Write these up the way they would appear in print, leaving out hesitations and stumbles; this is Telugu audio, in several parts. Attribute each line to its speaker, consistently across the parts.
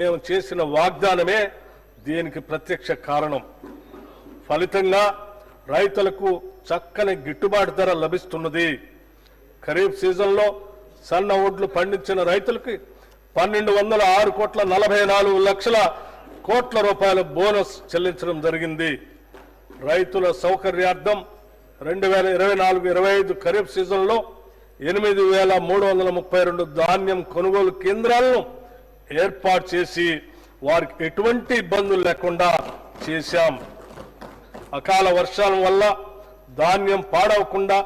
Speaker 1: మేము చేసిన వాగ్దానమే దీనికి ప్రత్యక్ష కారణం. ఫలితంగా రైతులకు చక్కని గిట్టుబాటు ధర లభిస్తున్నది. ఖరీఫ్ సీజన్లో సన్న వడ్లు పండించిన రైతులకి 1206,44,00,00,000 రూపాయల బోనస్ చెల్లించడం జరిగింది. రైతుల సౌకర్యార్థం 2024-25 ఖరీఫ్ సీజన్లో 8,332 ధాన్యం కొనుగోలు కేంద్రాలను ఏర్పాటు చేసి వారికి ఎటువంటి ఇబ్బందులు లేకుండా చేశాం. అకాల వర్షాల వల్ల ధాన్యం పాడవకుండా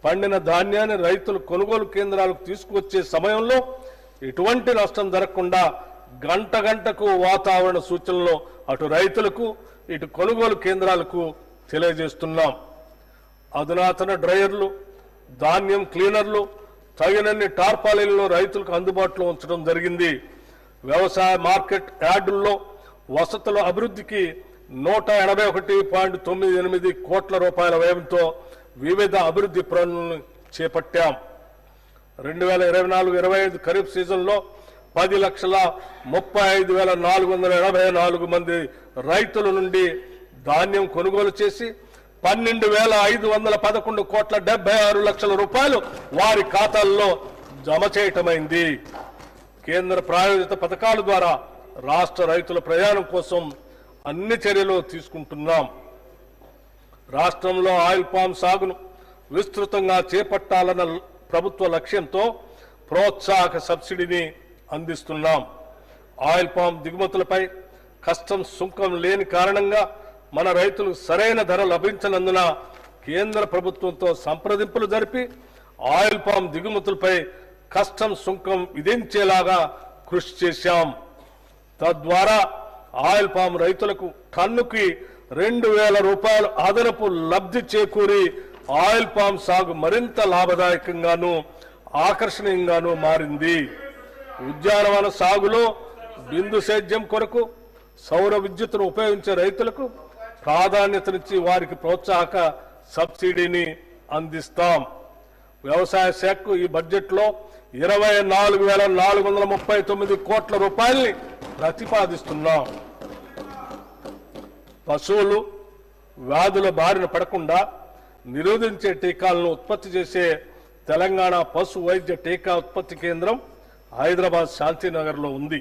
Speaker 1: పండిన ధాన్యాన్ని రైతులు కొనుగోలు కేంద్రాలకు తీసుకువచ్చే సమయంలో ఎటువంటి నష్టం జరగకుండా గంట గంటకు వాతావరణ సూచనలు అటు రైతులకు ఇటు కొనుగోలు కేంద్రాలకు తెలియజేస్తున్నాం. అధునాతన డ్రైయర్లు, ధాన్యం క్లీనర్లు, తగినన్ని టార్పాలిన్లు రైతులకు అందుబాటులో ఉంచడం జరిగింది. వ్యవసాయ మార్కెట్ యార్డుల్లో వసతుల అభివృద్ధికి 181.98 కోట్ల రూపాయల వ్యయంతో వివిధ అభివృద్ధి పనులను చేపట్టాం. 2024-25 ఖరీఫ్ సీజన్లో 10,35,484 మంది రైతుల నుండి ధాన్యం కొనుగోలు చేసి 12,511,76,00,000 రూపాయలు వారి ఖాతాల్లో జమ చేయటమైంది. కేంద్ర ప్రాయోజిత పథకాల ద్వారా రాష్ట్ర రైతుల ప్రయాణం కోసం అన్ని చర్యలు తీసుకుంటున్నాం. రాష్ట్రంలో ఆయిల్ పామ్ సాగును విస్తృతంగా చేపట్టాలన్న ప్రభుత్వ లక్ష్యంతో ప్రోత్సాహక సబ్సిడీని అందిస్తున్నాం. ఆయిల్ పామ్ దిగుమతులపై కస్టమ్స్ సుంకం లేని కారణంగా మన రైతులకు సరైన ధర లభించనందున కేంద్ర ప్రభుత్వంతో సంప్రదింపులు జరిపి ఆయిల్ పామ్ దిగుమతులపై కస్టమ్స్ సుంకం విధించేలాగా కృషి చేశాం. తద్వారా ఆయిల్ పామ్ రైతులకు టన్నుకి 2,000 రూపాయలు అదనపు లబ్ధి చేకూరి ఆయిల్ పామ్ సాగు మరింత లాభదాయకంగాను ఆకర్షణీయంగాను మారింది. ఉద్యానవన సాగులో బిందు సేద్యం కొరకు సౌర విద్యుత్తును ఉపయోగించే రైతులకు ప్రాధాన్యతనిచ్చి వారికి ప్రోత్సాహక సబ్సిడీని అందిస్తాం. వ్యవసాయ శాఖకు ఈ బడ్జెట్లో 24,439 కోట్ల రూపాయల్ని ప్రతిపాదిస్తున్నాం. పశువులు వ్యాధుల బారిన పడకుండా నిరోధించే టీకాలను ఉత్పత్తి చేసే తెలంగాణ పశు వైద్య టీకా ఉత్పత్తి కేంద్రం హైదరాబాద్ శాంతినగర్లో ఉంది.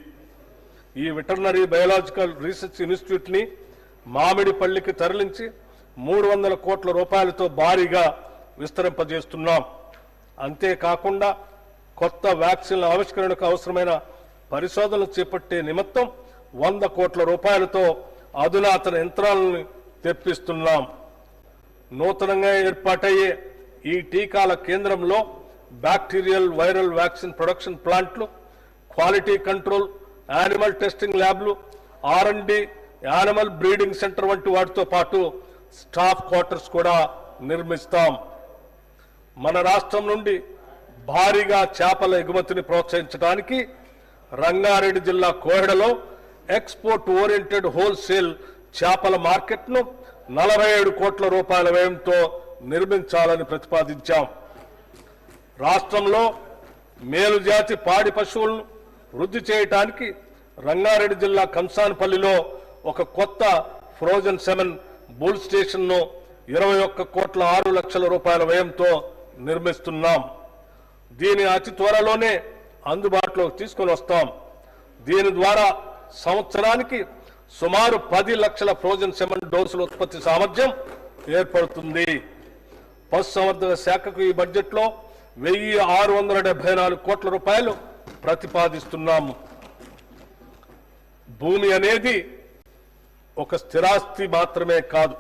Speaker 1: ఈ వెటర్నరీ బయోలాజికల్ రీసెర్చ్ ఇన్స్టిట్యూట్ ని మామిడిపల్లికి తరలించి 300 కోట్ల రూపాయలతో భారీగా విస్తరింపజేస్తున్నాం. అంతేకాకుండా కొత్త వ్యాక్సిన్ల ఆవిష్కరణకు అవసరమైన పరిశోధనలు చేపట్టే నిమిత్తం 100 కోట్ల రూపాయలతో అధునాతన యంత్రాలను తెప్పిస్తున్నాం. నూతనంగా ఏర్పాటయ్యే ఈ టీకాల కేంద్రంలో బ్యాక్టీరియల్ వైరల్ వ్యాక్సిన్ ప్రొడక్షన్ ప్లాంట్లు, క్వాలిటీ కంట్రోల్, యానిమల్ టెస్టింగ్ ల్యాబ్లు, R&D, యానిమల్ బ్రీడింగ్ సెంటర్ వంటి వాటితో పాటు స్టాఫ్ క్వార్టర్స్ కూడా నిర్మిస్తాం. మన రాష్ట్రం నుండి భారీగా చేపల ఎగుమతిని ప్రోత్సహించడానికి రంగారెడ్డి జిల్లా కోహెడలో ఎక్స్పోర్ట్ ఓరియంటెడ్ హోల్సేల్ చేపల మార్కెట్ను 47 కోట్ల రూపాయల వ్యయంతో నిర్మించాలని ప్రతిపాదించాం. రాష్ట్రంలో మేలుజాతి పాడి పశువులను వృద్ధి చేయడానికి రంగారెడ్డి జిల్లా కంసాన్పల్లిలో ఒక కొత్త ఫ్రోజన్ సెమెన్ బుల్ స్టేషన్ను 21,06,00,000 రూపాయల వ్యయంతో నిర్మిస్తున్నాం. దీని అతి త్వరలోనే అందుబాటులోకి తీసుకొని వస్తాం. దీని ద్వారా సంవత్సరానికి సుమారు 10 లక్షల ఫ్రోజన్ సెమెన్ డోసుల ఉత్పత్తి సామర్థ్యం ఏర్పడుతుంది. పశుసంవర్ధక శాఖకు ఈ బడ్జెట్లో 1,674 కోట్ల రూపాయలు ప్రతిపాదిస్తున్నాము. భూమి అనేది ఒక స్థిరాస్తి మాత్రమే కాదు,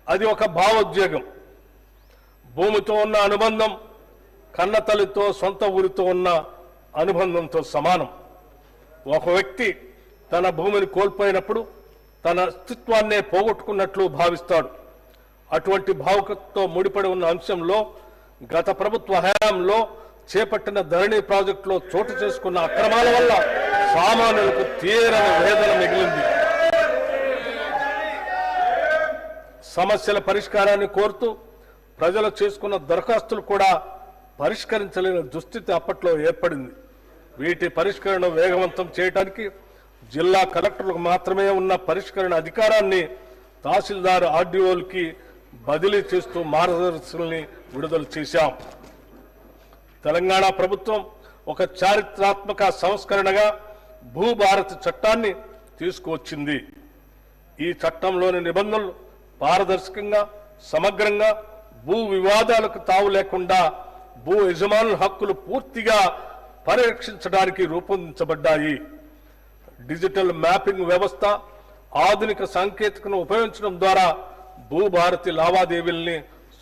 Speaker 1: అది ఒక భావోద్వేగం. భూమితో ఉన్న అనుబంధం కన్నతల్లితో సొంత ఊరితో ఉన్న అనుబంధంతో సమానం. ఒక వ్యక్తి తన భూమిని కోల్పోయినప్పుడు తన అస్తిత్వాన్నే పోగొట్టుకున్నట్లు భావిస్తాడు. అటువంటి భావుకతతో ముడిపడి ఉన్న అంశంలో గత ప్రభుత్వ హయాంలో చేపట్టిన ధరణి ప్రాజెక్టులో చోటు చేసుకున్న అక్రమాల వల్ల సామాన్యులకు తీవ్రమైన వేదన మిగిలింది. సమస్యల పరిష్కారాన్ని కోరుతూ ప్రజలు చేసుకున్న దరఖాస్తులు కూడా పరిష్కరించలేని దుస్థితి అప్పట్లో ఏర్పడింది. వీటి పరిష్కరణ వేగవంతం చేయడానికి జిల్లా కలెక్టర్లకు మాత్రమే ఉన్న పరిష్కరణ అధికారాన్ని తహసీల్దార్ ఆర్డీఓలకి బదిలీ చేస్తూ మార్గదర్శకాలని విడుదల చేశాం. తెలంగాణ ప్రభుత్వం ఒక చారిత్రాత్మక సంస్కరణగా భూభారతి చట్టాన్ని తీసుకువచ్చింది. ఈ చట్టంలోని నిబంధనలు పారదర్శకంగా, సమగ్రంగా, భూ వివాదాలకు తావు లేకుండా భూ యజమానుల హక్కులు పూర్తిగా పరిరక్షించడానికి రూపొందించబడ్డాయి. డిజిటల్ మ్యాపింగ్ వ్యవస్థ, ఆధునిక సాంకేతికను ఉపయోగించడం ద్వారా భూభారతి లావాదేవీల్ని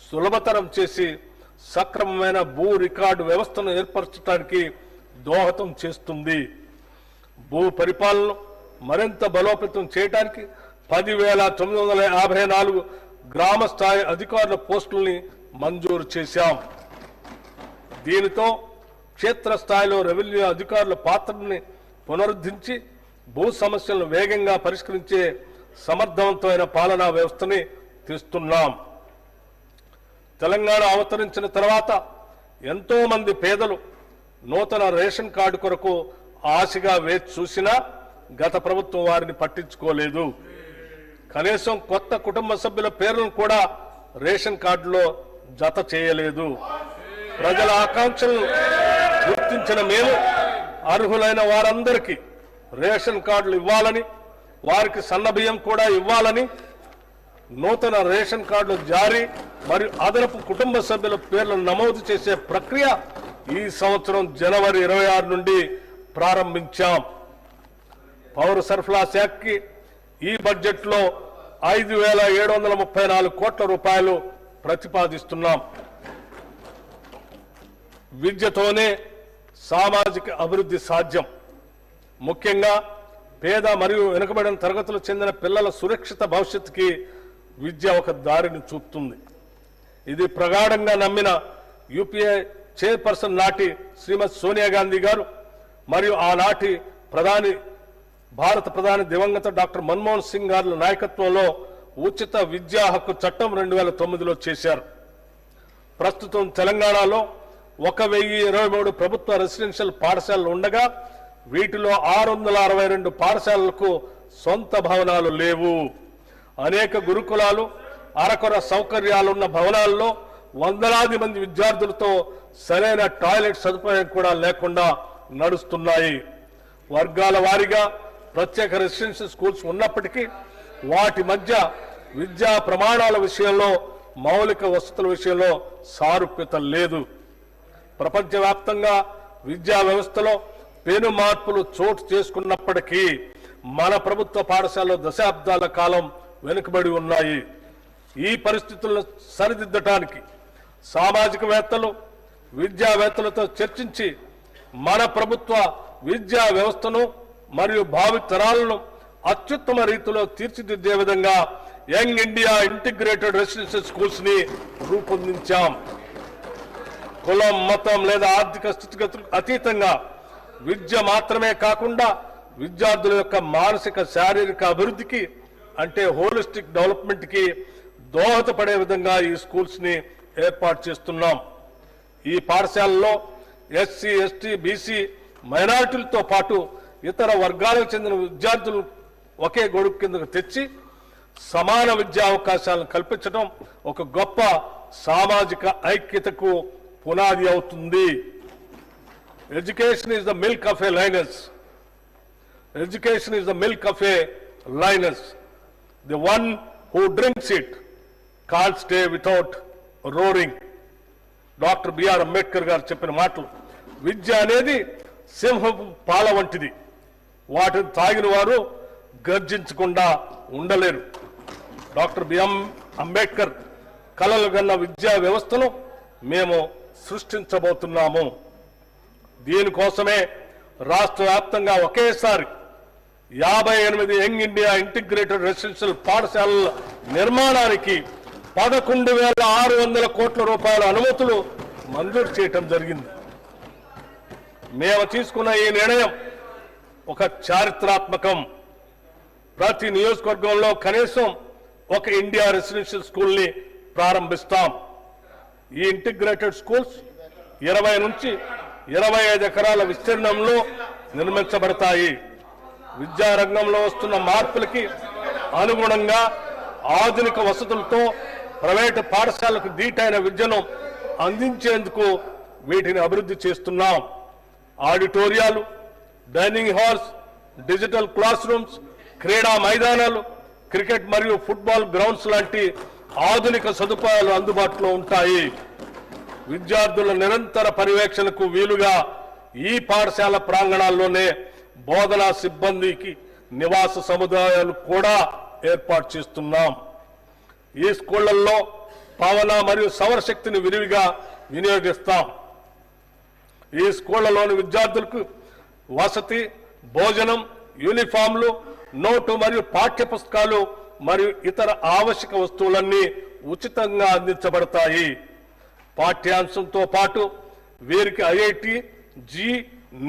Speaker 1: సులభతరం చేసి సక్రమమైన భూ రికార్డు వ్యవస్థను ఏర్పరచడానికి దోహదం చేస్తుంది. భూ పరిపాలన మరింత బలోపేతం చేయడానికి 10,954 గ్రామ స్థాయి అధికారుల పోస్టుల్ని మంజూరు చేశాం. దీనితో క్షేత్రస్థాయిలో రెవెన్యూ అధికారుల పాత్రని పునరుద్ధరించి భూ సమస్యలను వేగంగా పరిష్కరించే సమర్థవంతమైన పాలనా వ్యవస్థని తెస్తున్నాం. తెలంగాణ అవతరించిన తర్వాత ఎంతో మంది పేదలు నూతన రేషన్ కార్డు కొరకు ఆశగా వేచి చూసినా గత ప్రభుత్వం వారిని పట్టించుకోలేదు. కనీసం కొత్త కుటుంబ సభ్యుల పేర్లను కూడా రేషన్ కార్డులో జత చేయలేదు. ప్రజల ఆకాంక్షలను గుర్తించిన మేము అర్హులైన వారందరికీ రేషన్ కార్డులు ఇవ్వాలని, వారికి సన్నబియ్యం కూడా ఇవ్వాలని నూతన రేషన్ కార్డులు జారీ మరియు అదనపు కుటుంబ సభ్యుల పేర్లను నమోదు చేసే ప్రక్రియ ఈ సంవత్సరం జనవరి 26 నుండి ప్రారంభించాం. పౌర సరఫరా శాఖకి ఈ బడ్జెట్లో 5,734 కోట్ల రూపాయలు ప్రతిపాదిస్తున్నాం. విద్యతోనే సామాజిక అభివృద్ధి సాధ్యం. ముఖ్యంగా పేద మరియు వెనుకబడిన తరగతులకు చెందిన పిల్లల సురక్షిత భవిష్యత్తుకి విద్య ఒక దారిని చూపుతుంది. ఇది ప్రగాఢంగా నమ్మిన యూపీఏ చైర్పర్సన్ నాటి శ్రీమతి సోనియా గాంధీ గారు మరియు ఆనాటి భారత ప్రధాని దివంగత డాక్టర్ మన్మోహన్ సింగ్ గారి నాయకత్వంలో ఉచిత విద్యా హక్కు చట్టం 2009లో చేశారు. ప్రస్తుతం తెలంగాణలో 1,023 ప్రభుత్వ రెసిడెన్షియల్ పాఠశాలలు ఉండగా వీటిలో 662 పాఠశాలలకు సొంత భవనాలు లేవు. అనేక గురుకులాలు అరకొర సౌకర్యాలున్న భవనాల్లో వందలాది మంది విద్యార్థులతో సరైన టాయిలెట్ సదుపాయం కూడా లేకుండా నడుస్తున్నాయి. వర్గాల వారీగా ప్రత్యేక రెసిడెన్షియల్ స్కూల్స్ ఉన్నప్పటికీ వాటి మధ్య విద్యా ప్రమాణాల విషయంలో, మౌలిక వసతుల విషయంలో సారూప్యత లేదు. ప్రపంచవ్యాప్తంగా విద్యా వ్యవస్థలో పెను మార్పులు చోటు చేసుకున్నప్పటికీ మన ప్రభుత్వ పాఠశాలలో దశాబ్దాల కాలం వెనుకబడి ఉన్నాయి. ఈ పరిస్థితులను సరిదిద్దటానికి సామాజికవేత్తలు, విద్యావేత్తలతో చర్చించి మన ప్రభుత్వ విద్యా వ్యవస్థను మరియు భావి తరాలను అత్యుత్తమ రీతిలో తీర్చిదిద్దే విధంగా young India integrated residential schools ని రూపొందించాం. కులం, మతం లేదా ఆర్థిక స్థితిగతులకు అతీతంగా విద్య మాత్రమే కాకుండా విద్యార్థుల యొక్క మానసిక, శారీరక అభివృద్ధికి అంటే హోలిస్టిక్ డెవలప్మెంట్ కి దోహదపడే విధంగా ఈ స్కూల్స్ ని ఏర్పాటు చేస్తున్నాం. ఈ పాఠశాలలో ఎస్సీ, ఎస్టీ, బీసీ, మైనారిటీలతో పాటు ఇతర వర్గాలకు చెందిన విద్యార్థులు ఒకే గొడుగు కిందకు తెచ్చి సమాన విద్యా అవకాశాలను కల్పించడం ఒక గొప్ప సామాజిక ఐక్యతకు పునాది అవుతుంది. Education is the milk of a lioness. Education is the milk of a lioness. The one who drinks it can't stay without roaring. Doctor BR Ambedkar గారు చెప్పిన మాటలు. విద్య అనేది సింహపు పాల వంటిది. వాటిని తాగిన వారు గర్జించకుండా ఉండలేరు. డాక్టర్ బిఎం అంబేద్కర్ కలలు కన్న విద్యా వ్యవస్థను మేము సృష్టించబోతున్నాము. దీనికోసమే రాష్ట్ర వ్యాప్తంగా ఒకేసారి 58 యంగ్ ఇండియా ఇంటిగ్రేటెడ్ రెసిడెన్షియల్ పాఠశాలల నిర్మాణానికి 11,600 కోట్ల రూపాయల అనుమతులు మంజూరు చేయటం జరిగింది. మేము తీసుకున్న ఈ నిర్ణయం ఒక చారిత్రాత్మకం. ప్రతి నియోజకవర్గంలో కనీసం ఒక ఇండియా రెసిడెన్షియల్ స్కూల్ ని ప్రారంభిస్తాం. ఈ ఇంటిగ్రేటెడ్ స్కూల్స్ 20 నుంచి 25 ఎకరాల విస్తీర్ణంలో నిర్మించబడతాయి. విద్యారంగంలో వస్తున్న మార్పులకి అనుగుణంగా ఆధునిక వసతులతో ప్రైవేటు పాఠశాలకు దీటైన విద్యను అందించేందుకు వీటిని అభివృద్ధి చేస్తున్నాం. ఆడిటోరియాలు, dining halls, digital classrooms, క్రీడా మైదానాలు, క్రికెట్ మరియు ఫుట్బాల్ గ్రౌండ్స్ లాంటి ఆధునిక సదుపాయాలు అందుబాటులో ఉంటాయి. విద్యార్థుల నిరంతర పర్యవేక్షణకు వీలుగా ఈ పాఠశాల ప్రాంగణాల్లోనే బోధనా సిబ్బందికి నివాస సముదాయాలు కూడా ఏర్పాటు చేస్తున్నాం. ఈ స్కూళ్లలో పవన మరియు సౌరశక్తిని విరివిగా వినియోగిస్తాం. ఈ స్కూళ్లలోని విద్యార్థులకు వసతి, భోజనం, యూనిఫామ్లు, నోటు మరియు పాఠ్య పుస్తకాలు మరియు ఇతర ఆవశ్యక వస్తువులన్నీ ఉచితంగా అందించబడతాయి. పాఠ్యాంశంతో పాటు వీరికి ఐఐటి, జీ,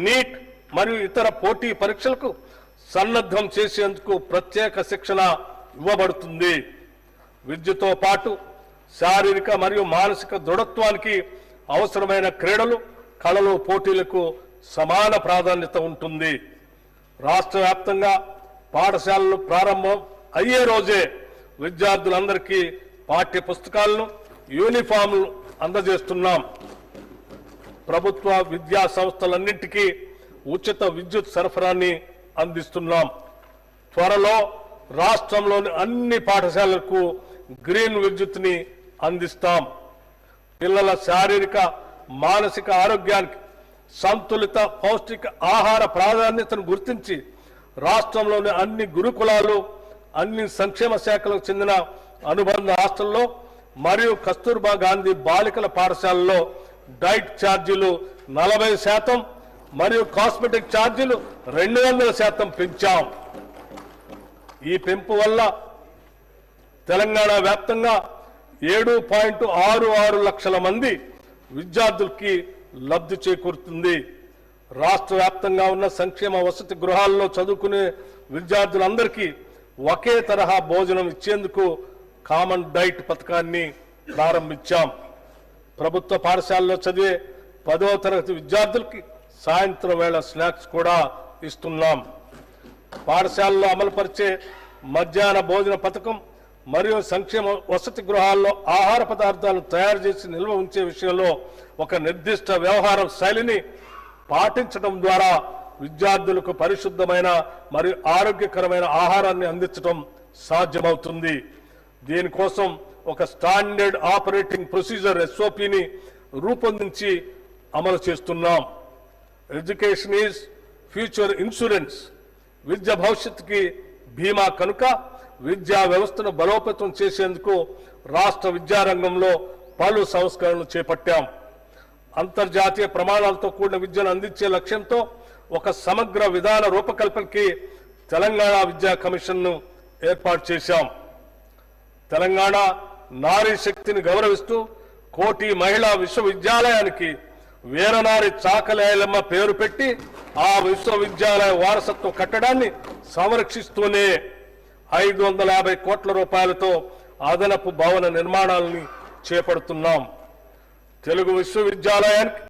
Speaker 1: నీట్ మరియు ఇతర పోటీ పరీక్షలకు సన్నద్ధం చేసేందుకు ప్రత్యేక శిక్షణ ఇవ్వబడుతుంది. విద్యతో పాటు శారీరక మరియు మానసిక దృఢత్వానికి అవసరమైన క్రీడలు, కళలు, పోటీలకు సమాన ప్రాధాన్యత ఉంటుంది. రాష్ట్ర వ్యాప్తంగా పాఠశాలలు ప్రారంభం అయ్యే రోజే విద్యార్థులందరికీ పాఠ్య పుస్తకాలను, యూనిఫామ్లు అందజేస్తున్నాం. ప్రభుత్వ విద్యా సంస్థలన్నింటికీ ఉచిత విద్యుత్ సరఫరాని అందిస్తున్నాం. త్వరలో రాష్ట్రంలోని అన్ని పాఠశాలలకు గ్రీన్ విద్యుత్ని అందిస్తాం. పిల్లల శారీరక, మానసిక ఆరోగ్యానికి సంతులిత పౌష్టిక ఆహార ప్రాధాన్యతను గుర్తించి రాష్ట్రంలోని అన్ని గురుకులాలు, అన్ని సంక్షేమ శాఖలకు చెందిన అనుబంధ హాస్టల్లో మరియు కస్తూర్బా గాంధీ బాలికల పాఠశాలలో డైట్ ఛార్జీలు 40% మరియు కాస్మెటిక్ ఛార్జీలు 200% పెంచాం. ఈ పెంపు వల్ల తెలంగాణ వ్యాప్తంగా 7.66 లక్షల మంది విద్యార్థులకి లబ్ధి చేకూరుతుంది. రాష్ట్ర వ్యాప్తంగా ఉన్న సంక్షేమ వసతి గృహాల్లో చదువుకునే విద్యార్థులందరికీ ఒకే తరహా భోజనం ఇచ్చేందుకు కామన్ డైట్ పథకాన్ని ప్రారంభించాం. ప్రభుత్వ పాఠశాలలో చదివే 10వ తరగతి విద్యార్థులకి సాయంత్రం వేళ స్నాక్స్ కూడా ఇస్తున్నాం. పాఠశాలలో అమలుపరిచే మధ్యాహ్న భోజన పథకం మరియు సంక్షేమ వసతి గృహాల్లో ఆహార పదార్థాలను తయారు చేసి నిల్వ ఉంచే విషయంలో ఒక నిర్దిష్ట వ్యవహార శైలిని పాటించడం ద్వారా విద్యార్థులకు పరిశుద్ధమైన మరియు ఆరోగ్యకరమైన ఆహారాన్ని అందించడం సాధ్యమవుతుంది. దీనికోసం ఒక స్టాండర్డ్ ఆపరేటింగ్ ప్రొసీజర్ SOPని రూపొందించి అమలు చేస్తున్నాం. Education is future insurance. విద్య భవిష్యత్తుకి బీమా కనుక విద్యా వ్యవస్థను బలోపేతం చేసేందుకు రాష్ట్ర విద్యారంగంలో పలు సంస్కరణలు చేపట్టాం. అంతర్జాతీయ ప్రమాణాలతో కూడిన విద్యను అందించే లక్ష్యంతో ఒక సమగ్ర విధాన రూపకల్పనకి తెలంగాణ విద్యా కమిషన్ను ఏర్పాటు చేశాం. తెలంగాణ నారీ శక్తిని గౌరవిస్తూ కోటి మహిళా విశ్వవిద్యాలయానికి వీరనారి చాకలి ఐలమ్మ పేరు పెట్టి ఆ విశ్వవిద్యాలయ వారసత్వ కట్టడాన్ని సంరక్షిస్తూనే 550 కోట్ల రూపాయలతో అదనపు భవన నిర్మాణాలని చేపడుతున్నాం. తెలుగు విశ్వవిద్యాలయానికి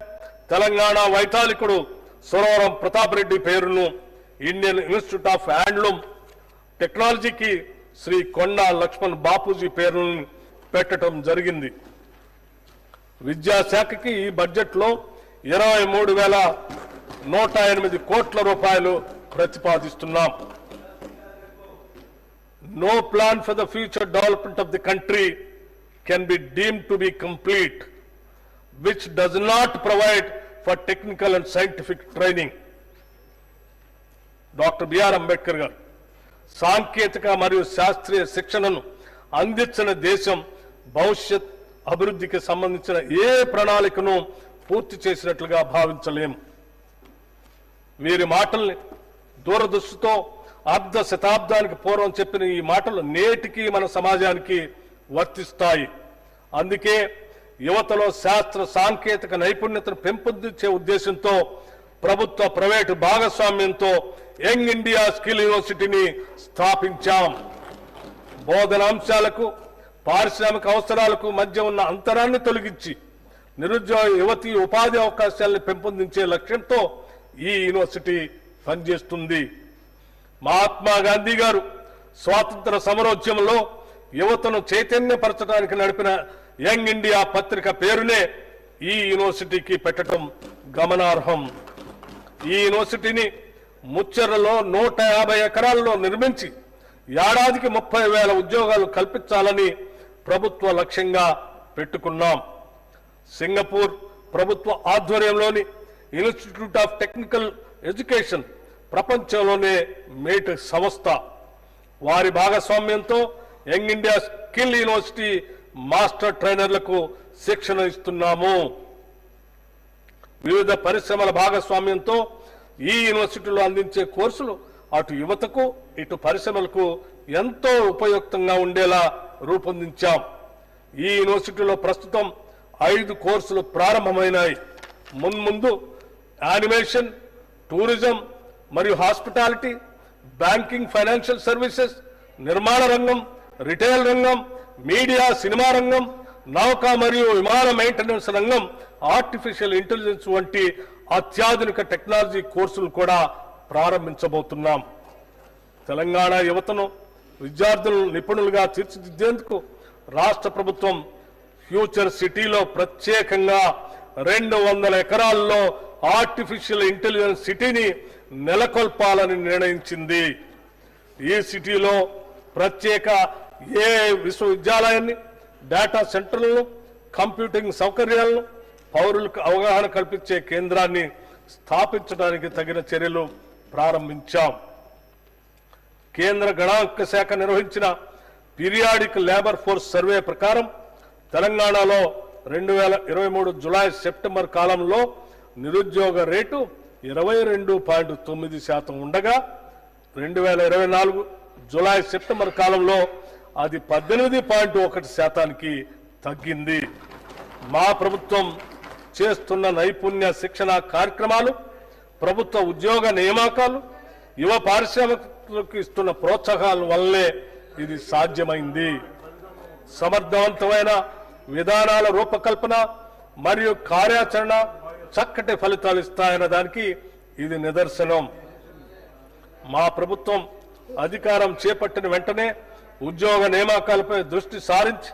Speaker 1: తెలంగాణ వైతాళికుడు సురవరం ప్రతాప్ రెడ్డి పేరును, ఇండియన్ ఇన్స్టిట్యూట్ ఆఫ్ హ్యాండ్లూమ్ టెక్నాలజీకి శ్రీ కొండా లక్ష్మణ్ బాపూజీ పేరును పెట్టడం జరిగింది. విద్యాశాఖకి ఈ బడ్జెట్లో 23,108 కోట్ల రూపాయలు ప్రతిపాదిస్తున్నాం. No plan for the future development of the country can be deemed to be complete, which does not provide for technical and scientific training. Doctor BR Ambedkar గారు సాంకేతిక మరియు శాస్త్రీయ శిక్షణను అందించిన దేశం భవిష్యత్ అభివృద్ధికి సంబంధించిన ఏ ప్రణాళికను పూర్తి చేసినట్లుగా భావించలేము. వీరి మాటల్ని దూరదృష్టితో అర్ధ శతాబ్దానికి పూర్వం చెప్పిన ఈ మాటలు నేటికి మన సమాజానికి వర్తిస్తాయి. అందుకే యువతలో శాస్త్ర సాంకేతిక నైపుణ్యతను పెంపొందించే ఉద్దేశంతో ప్రభుత్వ ప్రైవేటు భాగస్వామ్యంతో యంగ్ ఇండియా స్కిల్ యూనివర్సిటీని స్థాపించాం. బోధనాంశాలకు పారిశ్రామిక అవసరాలకు మధ్య ఉన్న అంతరాన్ని తొలగించి నిరుద్యోగ యువతి ఉపాధి అవకాశాలను పెంపొందించే లక్ష్యంతో ఈ యూనివర్సిటీ పనిచేస్తుంది. మహాత్మా గాంధీ గారు స్వాతంత్ర సమరోద్యమంలో యువతను చైతన్యపరచడానికి నడిపిన యంగ్ ఇండియా పత్రిక పేరునే ఈ యూనివర్సిటీకి పెట్టడం గమనార్హం. ఈ యూనివర్సిటీని ముచ్చెర్లలో 150 ఎకరాల్లో నిర్మించి ఏడాదికి 30,000 ఉద్యోగాలు కల్పించాలని ప్రభుత్వ లక్ష్యంగా పెట్టుకున్నాం. సింగపూర్ ప్రభుత్వ ఆధ్వర్యంలోని ఇన్స్టిట్యూట్ ఆఫ్ టెక్నికల్ ఎడ్యుకేషన్ ప్రపంచంలోనే మేటి సంస్థ. వారి భాగస్వామ్యంతో young India skill university master ట్రైనర్లకు శిక్షణ ఇస్తున్నాము. వివిధ పరిశ్రమల భాగస్వామ్యంతో ఈ యూనివర్సిటీలో అందించే కోర్సులు అటు యువతకు ఇటు పరిశ్రమలకు ఎంతో ఉపయుక్తంగా ఉండేలా రూపొందించాం. ఈ యూనివర్సిటీలో ప్రస్తుతం 5 కోర్సులు ప్రారంభమైనాయి. మున్ముందు యానిమేషన్, టూరిజం మరియు హాస్పిటాలిటీ, బ్యాంకింగ్, ఫైనాన్షియల్ సర్వీసెస్, నిర్మాణ రంగం, రిటైల్ రంగం, మీడియా, సినిమా రంగం, నౌక మరియు విమాన మెయింటెనెన్స్ రంగం, ఆర్టిఫిషియల్ ఇంటెలిజెన్స్ వంటి అత్యాధునిక టెక్నాలజీ కోర్సులు కూడా ప్రారంభించబోతున్నాం. తెలంగాణ యువతను, విద్యార్థులను నిపుణులుగా తీర్చిదిద్దేందుకు రాష్ట్ర ప్రభుత్వం ఫ్యూచర్ సిటీలో ప్రత్యేకంగా 200 ఎకరాల్లో ఆర్టిఫిషియల్ ఇంటెలిజెన్స్ సిటీని నెలకొల్పాలని నిర్ణయించింది. ఈ సిటీలో ప్రత్యేక AI విశ్వవిద్యాలయాన్ని, డేటా సెంటర్లను, కంప్యూటింగ్ సౌకర్యాలను, పౌరులకు అవగాహన కల్పించే కేంద్రాన్ని స్థాపించడానికి తగిన చర్యలు ప్రారంభించాం. కేంద్ర గణాంక శాఖ నిర్వహించిన పీరియాడిక్ లేబర్ ఫోర్స్ సర్వే ప్రకారం తెలంగాణలో 2023 జులై సెప్టెంబర్ కాలంలో నిరుద్యోగ రేటు 22.9% ఉండగా 2024 జులై సెప్టెంబర్ కాలంలో అది 18.1%కి తగ్గింది. మా ప్రభుత్వం చేస్తున్న నైపుణ్య శిక్షణ కార్యక్రమాలు, ప్రభుత్వ ఉద్యోగ నియామకాలు, యువ పారిశ్రామికులకు ఇస్తున్న ప్రోత్సాహాల వల్లే ఇది సాధ్యమైంది. సమర్థవంతమైన విధానాల రూపకల్పన మరియు కార్యాచరణ చక్కటి ఫలితాలు ఇస్తాయన్న దానికి ఇది నిదర్శనం. మా ప్రభుత్వం అధికారం చేపట్టిన వెంటనే ఉద్యోగ నియామకాలపై దృష్టి సారించి